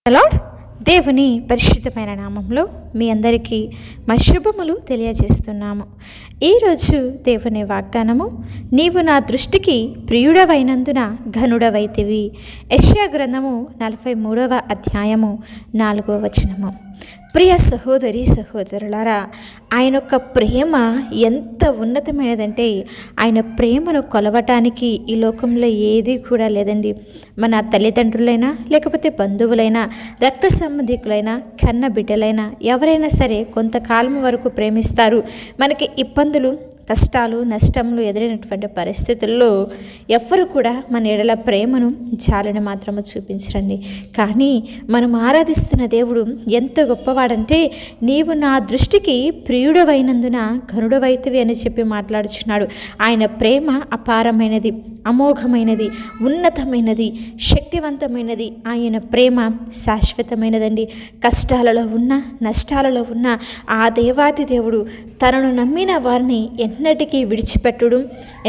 Lord, దేవుని పరిశుద్ధమైన నామంలో మీ అందరికీ మా శుభములు తెలియజేస్తున్నాము. ఈరోజు దేవుని వాగ్దానము, నీవు నా దృష్టికి ప్రియుడవైనందున ఘనుడవైతివి. యెషయా గ్రంథము 43వ అధ్యాయము 4వ వచనము. ప్రియ సహోదరి సహోదరులారా, ఆయన యొక్క ప్రేమ ఎంత ఉన్నతమైనదంటే ఆయన ప్రేమను కొలవటానికి ఈ లోకంలో ఏది కూడా లేదండి. మన తల్లిదండ్రులైనా, లేకపోతే బంధువులైనా, రక్త సంబంధికులైనా, కన్న బిడ్డలైనా ఎవరైనా సరే కొంతకాలం వరకు ప్రేమిస్తారు. మనకి ఇబ్బందులు, కష్టాలు, నష్టములు ఎదురైనటువంటి పరిస్థితుల్లో ఎవ్వరు కూడా మన ఎడల ప్రేమను, జాలిని మాత్రము చూపించరండి. కానీ మనం ఆరాధిస్తున్న దేవుడు ఎంత గొప్పవాడంటే, నీవు నా దృష్టికి ప్రియుడవైనందున ఘనుడవైతివి అని చెప్పి మాట్లాడుచున్నాడు. ఆయన ప్రేమ అపారమైనది, అమోఘమైనది, ఉన్నతమైనది, శక్తివంతమైనది. ఆయన ప్రేమ శాశ్వతమైనదండి. కష్టాలలో ఉన్న, నష్టాలలో ఉన్న ఆ దేవాది దేవుడు తనను నమ్మిన వారిని ఎన్నటికీ విడిచిపెట్టడు,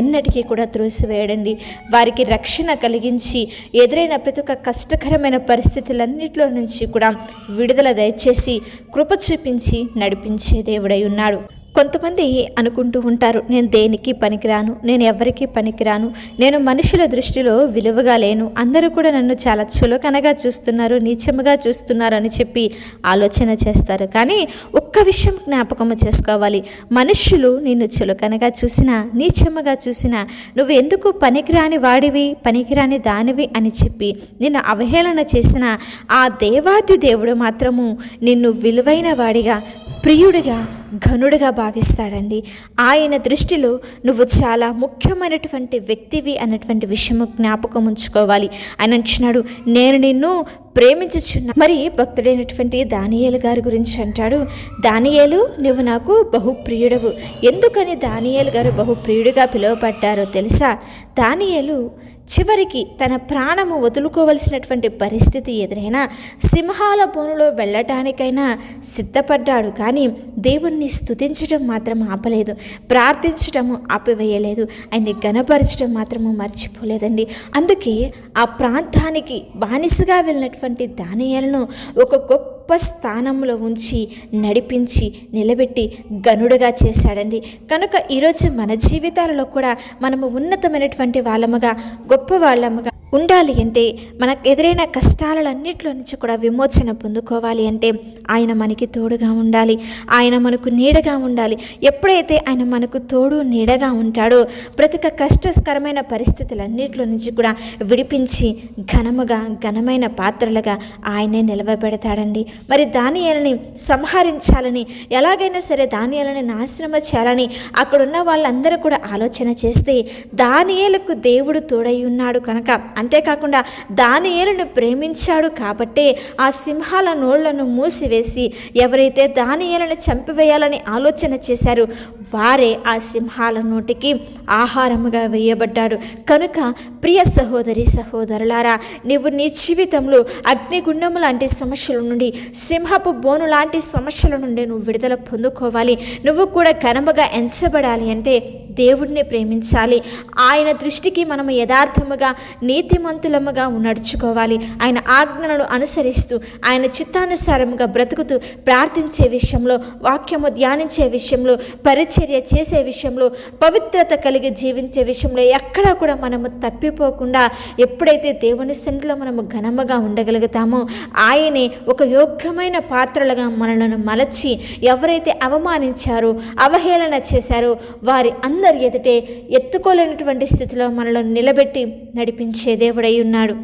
ఎన్నటికీ కూడా త్రోసివేయడండి. వారికి రక్షణ కలిగించి ఎదురైన ప్రతి ఒక్క కష్టకరమైన పరిస్థితులన్నింటిలో నుంచి కూడా విడుదల దయచేసి కృప చూపించి నడిపించే దేవుడై ఉన్నాడు. కొంతమంది అనుకుంటూ ఉంటారు, నేను దేనికి పనికిరాను, నేను ఎవరికి పనికిరాను, నేను మనుషుల దృష్టిలో విలువగా లేను, అందరూ కూడా నన్ను చాలా చులకనగా చూస్తున్నారు, నీచముగా చూస్తున్నారు అని చెప్పి ఆలోచన చేస్తారు. కానీ ఒక్క విషయం జ్ఞాపకము చేసుకోవాలి, మనుషులు నిన్ను చులకనగా చూసినా, నీచముగా చూసినా, నువ్వు ఎందుకు పనికిరాని వాడివి, పనికిరాని దానివి అని చెప్పి నిన్ను అవహేళన చేసిన ఆ దేవాది దేవుడు మాత్రము నిన్ను విలువైన వాడిగా, ప్రియుడిగా, ఘనుడిగా భావిస్తాడండి. ఆయన దృష్టిలో నువ్వు చాలా ముఖ్యమైనటువంటి వ్యక్తివి అన్నటువంటి విషయము జ్ఞాపకం ఉంచుకోవాలి. ఆయన అంటున్నాడు, నేను నిన్ను ప్రేమించుచున్నా. మరి భక్తుడైనటువంటి దానియేలు గారి గురించి అంటాడు, దానియేలు, నువ్వు నాకు బహుప్రియుడవు. ఎందుకని దానియేలు గారు బహుప్రియుడిగా పిలువబడ్డారో తెలుసా? దానియేలు చివరికి తన ప్రాణము వదులుకోవలసినటువంటి పరిస్థితి ఎదురైనా, సింహాల బోనులో వెళ్ళటానికైనా సిద్ధపడ్డాడు. కానీ దేవుణ్ణి స్తుతించడం మాత్రం ఆపలేదు, ప్రార్థించడము ఆపివేయలేదు, ఆయన్ని గణపరచడం మాత్రము మర్చిపోలేదండి. అందుకే ఆ ప్రాంతానికి బానిసగా వెళ్ళినటువంటి దానియేలును ఒక గొప్ప స్థానంలో ఉంచి నడిపించి నిలబెట్టి గనుడుగా చేశాడండి. కనుక ఈరోజు మన జీవితాలలో కూడా మనము ఉన్నతమైనటువంటి వాళ్ళముగా, గొప్ప వాళ్ళముగా ఉండాలి అంటే, మనకు ఎదురైన కష్టాలన్నింటిలో నుంచి కూడా విమోచన పొందుకోవాలి అంటే ఆయన మనకి తోడుగా ఉండాలి, ఆయన మనకు నీడగా ఉండాలి. ఎప్పుడైతే ఆయన మనకు తోడు నీడగా ఉంటాడో ప్రతి ఒక్క కష్టకరమైన పరిస్థితులన్నింటిలో నుంచి కూడా విడిపించి ఘనముగా, ఘనమైన పాత్రలుగా ఆయనే నిలవబెడతాడండి. మరి దానియేలుని సంహరించాలని, ఎలాగైనా సరే దానియేలుని నాశనము చేయాలని అక్కడున్న వాళ్ళందరూ కూడా ఆలోచన చేస్తే దానియేలుకు దేవుడు తోడై ఉన్నాడు కనుక, అంతేకాకుండా దానియేలును ప్రేమించాడు కాబట్టే ఆ సింహాల నోళ్లను మూసివేసి ఎవరైతే దానియేలును చంపివేయాలని ఆలోచన చేశారో వారే ఆ సింహాల నోటికి ఆహారముగా వేయబడ్డాడు. కనుక ప్రియ సహోదరి సహోదరులారా, నీవు నీ జీవితంలో అగ్నిగుండము లాంటి సమస్యల నుండి, సింహపు బోను లాంటి సమస్యల నుండి నువ్వు విడుదల పొందుకోవాలి, నువ్వు కూడా ఘనముగా ఎంచబడాలి అంటే దేవుడిని ప్రేమించాలి. ఆయన దృష్టికి మనము యథార్థముగా, నీతిమంతులముగా నడుచుకోవాలి. ఆయన ఆజ్ఞలను అనుసరిస్తూ, ఆయన చిత్తానుసారముగా బ్రతుకుతూ, ప్రార్థించే విషయంలో, వాక్యము ధ్యానించే విషయంలో, పరిచర్య చేసే విషయంలో, పవిత్రత కలిగి జీవించే విషయంలో ఎక్కడా కూడా మనము తప్పిపోకుండా ఎప్పుడైతే దేవుని సన్నిధిలో మనము ఘనముగా ఉండగలుగుతామో ఆయనే ఒక యోగ్యమైన పాత్రలుగా మనలను మలచి, ఎవరైతే అవమానించారో, అవహేళన చేశారో వారి అందరి ఎదుటే ఎత్తుకోలేనటువంటి స్థితిలో మనలను నిలబెట్టి నడిపించే దేవుడై ఉన్నాడు.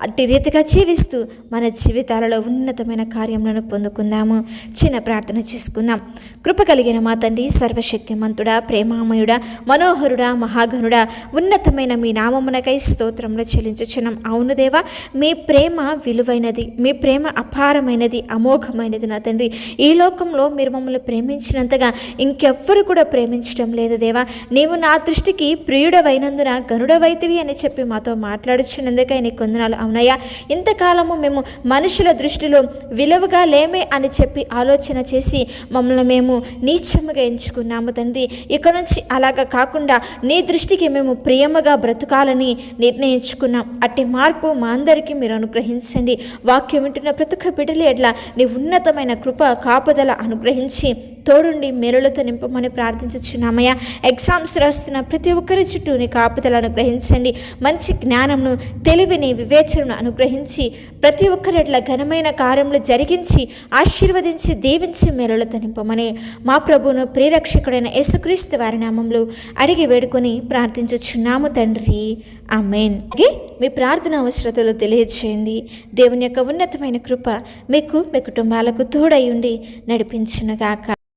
అట్టి రీతిగా జీవిస్తూ మన జీవితాలలో ఉన్నతమైన కార్యములను పొందుకుందాము. చిన్న ప్రార్థన చేసుకుందాం. కృప కలిగిన మా తండ్రి, సర్వశక్తిమంతుడా, ప్రేమామయుడా, మనోహరుడా, మహాఘనుడా, ఉన్నతమైన మీ నామమునకై స్తోత్రములు చెల్లించుచున్నాం. అవును దేవా, మీ ప్రేమ విలువైనది, మీ ప్రేమ అపారమైనది, అమోఘమైనది నా తండ్రి. ఈ లోకంలో మీరు మమ్మల్ని ప్రేమించినంతగా ఇంకెవ్వరు కూడా ప్రేమించడం లేదు దేవా. నీవు నా దృష్టికి ప్రియుడవైనందున ఘనుడవైతివి అని చెప్పి మాతో మాట్లాడుచున్నందుకై నీకు వందనాలు వందనాలు. అవునయ్యా, ఇంతకాలము మేము మనుషుల దృష్టిలో విలువగా లేమే అని చెప్పి ఆలోచన చేసి మమ్మల్ని మేము నీచముగా ఎంచుకున్నాము తండ్రి. ఇక నుంచి అలాగా కాకుండా నీ దృష్టికి మేము ప్రియముగా బ్రతకాలని నిర్ణయించుకున్నాం. అట్టి మార్పు మా అందరికీ మీరు అనుగ్రహించండి. వాక్యం వింటున్న ప్రతి ఒక్క బిడ్డల ఎడ్ల నీ ఉన్నతమైన కృప కాపుదల అనుగ్రహించి తోడుండి మేలులతో నింపమని ప్రార్థించుచున్నామయ్యా. ఎగ్జామ్స్ రాస్తున్న ప్రతి ఒక్కరి చుట్టూ నీ కాపుదల అనుగ్రహించండి. మంచి జ్ఞానంను, తెలివిని, వివేచనను అనుగ్రహించి ప్రతి ఒక్కరెట్ల ఘనమైన కార్యములు జరిగించి ఆశీర్వదించి దీవించి మేలులతో నింపమని మా ప్రభువును ప్రియరక్షకుడైన యేసుక్రీస్తు వారి నామములో అడిగి వేడుకొని ప్రార్థించుచున్నాము తండ్రి. ఆమేన్. మీ ప్రార్థన అవసరతలు తెలియజేయండి. దేవుని యొక్క ఉన్నతమైన కృప మీకు, మీ కుటుంబాలకు తోడై ఉండి నడిపించునుగాక.